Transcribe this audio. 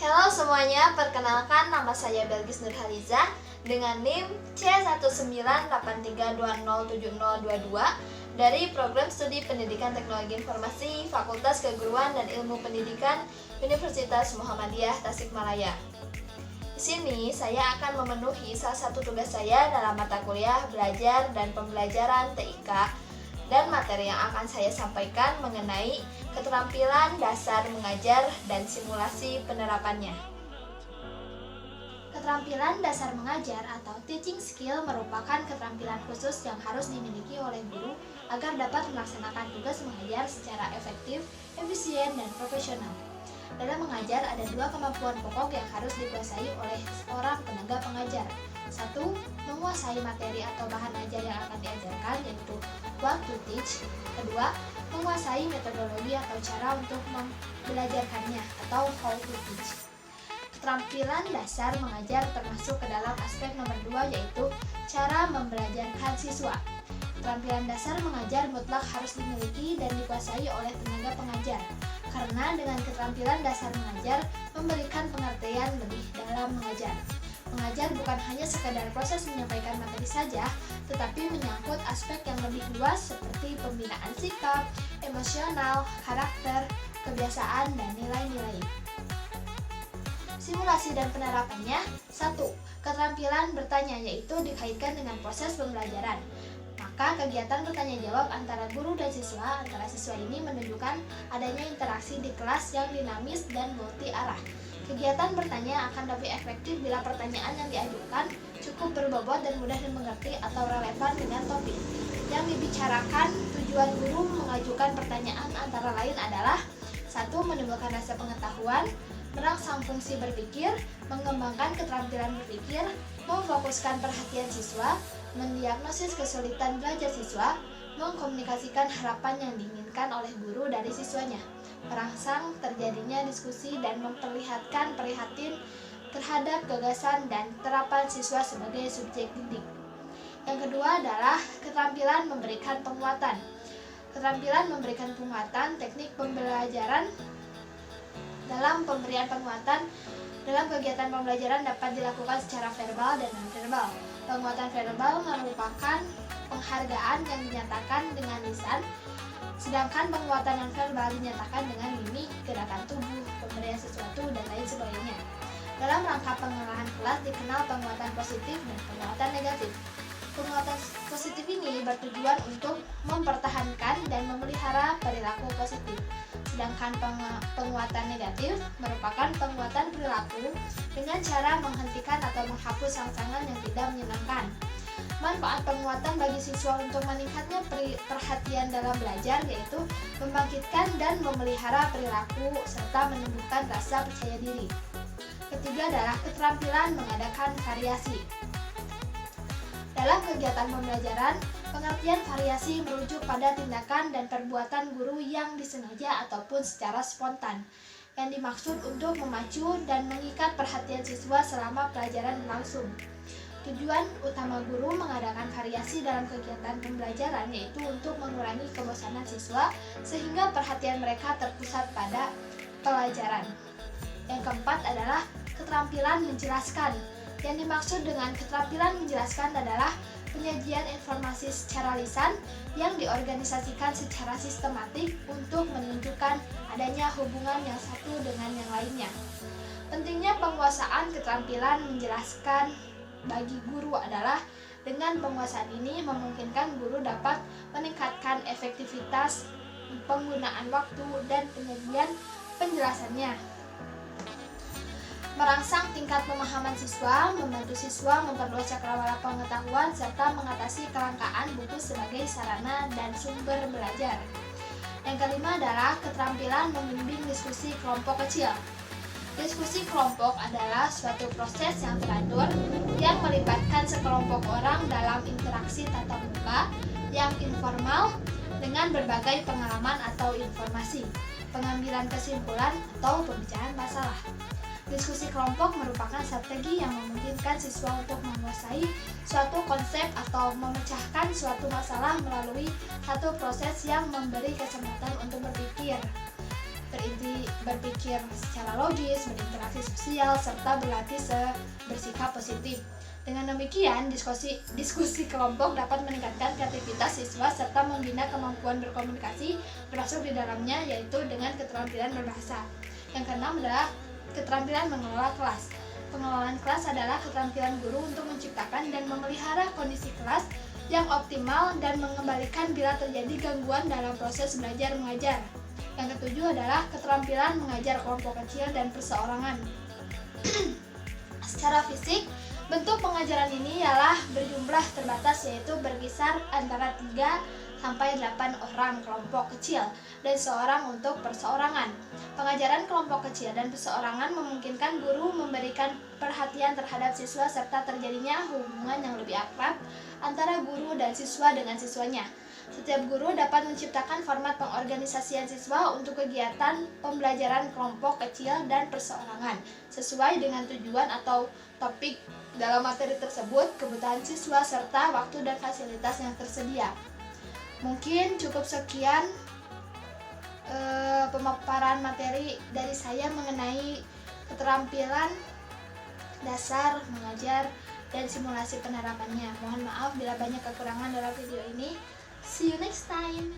Halo semuanya, perkenalkan nama saya Belgis Nurhaliza dengan NIM C1983207022 dari Program Studi Pendidikan Teknologi Informasi Fakultas Keguruan dan Ilmu Pendidikan Universitas Muhammadiyah Tasikmalaya. Di sini saya akan memenuhi salah satu tugas saya dalam mata kuliah belajar dan pembelajaran TIK, dan materi yang akan saya sampaikan mengenai keterampilan dasar mengajar dan simulasi penerapannya. Keterampilan dasar mengajar atau teaching skill merupakan keterampilan khusus yang harus dimiliki oleh guru agar dapat melaksanakan tugas mengajar secara efektif, efisien, dan profesional. Dalam mengajar ada dua kemampuan pokok yang harus dikuasai oleh seorang tenaga pengajar. 1. Menguasai materi atau bahan ajar yang akan diajarkan, yaitu what to teach. 2. Menguasai metodologi atau cara untuk membelajarkannya atau how to teach. Keterampilan dasar mengajar termasuk ke dalam aspek nomor 2, yaitu cara membelajarkan siswa. Keterampilan dasar mengajar mutlak harus dimiliki dan dikuasai oleh tenaga pengajar, karena dengan keterampilan dasar mengajar memberikan pengertian lebih dalam mengajar. Mengajar bukan hanya sekadar proses menyampaikan materi saja, tetapi menyangkut aspek yang lebih luas seperti pembinaan sikap, emosional, karakter, kebiasaan, dan nilai-nilai. Simulasi dan penerapannya. 1. Keterampilan bertanya, yaitu dikaitkan dengan proses pembelajaran. Maka kegiatan bertanya jawab antara guru dan siswa ini menunjukkan adanya interaksi di kelas yang dinamis dan multi arah. Kegiatan bertanya akan lebih efektif bila pertanyaan yang diajukan cukup berbobot dan mudah dimengerti atau relevan dengan topik yang dibicarakan. Tujuan guru mengajukan pertanyaan antara lain adalah 1. Menimbulkan rasa pengetahuan, merangsang fungsi berpikir, mengembangkan keterampilan berpikir, memfokuskan perhatian siswa, mendiagnosis kesulitan belajar siswa, mengkomunikasikan harapan yang diinginkan oleh guru dari siswanya, merangsang terjadinya diskusi dan memperlihatkan prihatin terhadap gagasan dan terapan siswa sebagai subjek didik. Yang kedua adalah keterampilan memberikan penguatan. Keterampilan memberikan penguatan teknik pembelajaran. Dalam pemberian penguatan dalam kegiatan pembelajaran dapat dilakukan secara verbal dan non-verbal. Penguatan verbal merupakan penghargaan yang dinyatakan dengan lisan, sedangkan penguatan non-verbal dinyatakan dengan mimik, gerakan tubuh, pemberian sesuatu, dan lain sebagainya. Dalam rangka pengarahan kelas dikenal penguatan positif dan penguatan negatif. Penguatan positif ini bertujuan untuk mempertahankan dan memelihara perilaku positif. Sedangkan penguatan negatif merupakan penguatan perilaku dengan cara menghentikan atau menghapus rangsangan yang tidak menyenangkan. Manfaat penguatan bagi siswa untuk meningkatnya perhatian dalam belajar, yaitu membangkitkan dan memelihara perilaku serta menumbuhkan rasa percaya diri. Ketiga adalah keterampilan mengadakan variasi. Dalam kegiatan pembelajaran, pengertian variasi merujuk pada tindakan dan perbuatan guru yang disengaja ataupun secara spontan, yang dimaksud untuk memacu dan mengikat perhatian siswa selama pelajaran berlangsung. Tujuan utama guru mengadakan variasi dalam kegiatan pembelajaran yaitu untuk mengurangi kebosanan siswa sehingga perhatian mereka terpusat pada pelajaran. Yang keempat adalah keterampilan menjelaskan. Yang dimaksud dengan keterampilan menjelaskan adalah penyajian informasi secara lisan yang diorganisasikan secara sistematik untuk menunjukkan adanya hubungan yang satu dengan yang lainnya. Pentingnya penguasaan keterampilan menjelaskan bagi guru adalah dengan penguasaan ini memungkinkan guru dapat meningkatkan efektivitas penggunaan waktu dan penyajian penjelasannya, merangsang tingkat pemahaman siswa, membantu siswa memperluas cakrawala pengetahuan, serta mengatasi kelangkaan buku sebagai sarana dan sumber belajar. Yang kelima adalah keterampilan membimbing diskusi kelompok kecil. Diskusi kelompok adalah suatu proses yang teratur yang melibatkan sekelompok orang dalam interaksi tatap muka yang informal dengan berbagai pengalaman atau informasi, pengambilan kesimpulan, atau pembicaraan masalah. Diskusi kelompok merupakan strategi yang memungkinkan siswa untuk menguasai suatu konsep atau memecahkan suatu masalah melalui satu proses yang memberi kesempatan untuk berpikir, berpikir secara logis, berinteraksi sosial, serta berlatih bersikap positif. Dengan demikian, diskusi kelompok dapat meningkatkan kreativitas siswa serta membina kemampuan berkomunikasi, termasuk di dalamnya yaitu dengan keterampilan berbahasa. Yang keenam adalah keterampilan mengelola kelas. Pengelolaan kelas adalah keterampilan guru untuk menciptakan dan memelihara kondisi kelas yang optimal dan mengembalikan bila terjadi gangguan dalam proses belajar mengajar. Yang ketujuh adalah keterampilan mengajar kelompok kecil dan perseorangan. Secara fisik, bentuk pengajaran ini ialah berjumlah terbatas, yaitu berkisar antara 3 sampai 8 orang kelompok kecil dan seorang untuk perseorangan. Pengajaran kelompok kecil dan perseorangan memungkinkan guru memberikan perhatian terhadap siswa serta terjadinya hubungan yang lebih akrab antara guru dan siswa dengan siswanya. Setiap guru dapat menciptakan format pengorganisasian siswa untuk kegiatan pembelajaran kelompok kecil dan perseorangan sesuai dengan tujuan atau topik dalam materi tersebut, kebutuhan siswa, serta waktu dan fasilitas yang tersedia. Mungkin cukup sekian pemaparan materi dari saya mengenai keterampilan dasar mengajar dan simulasi penerapannya. Mohon maaf bila banyak kekurangan dalam video ini. See you next time.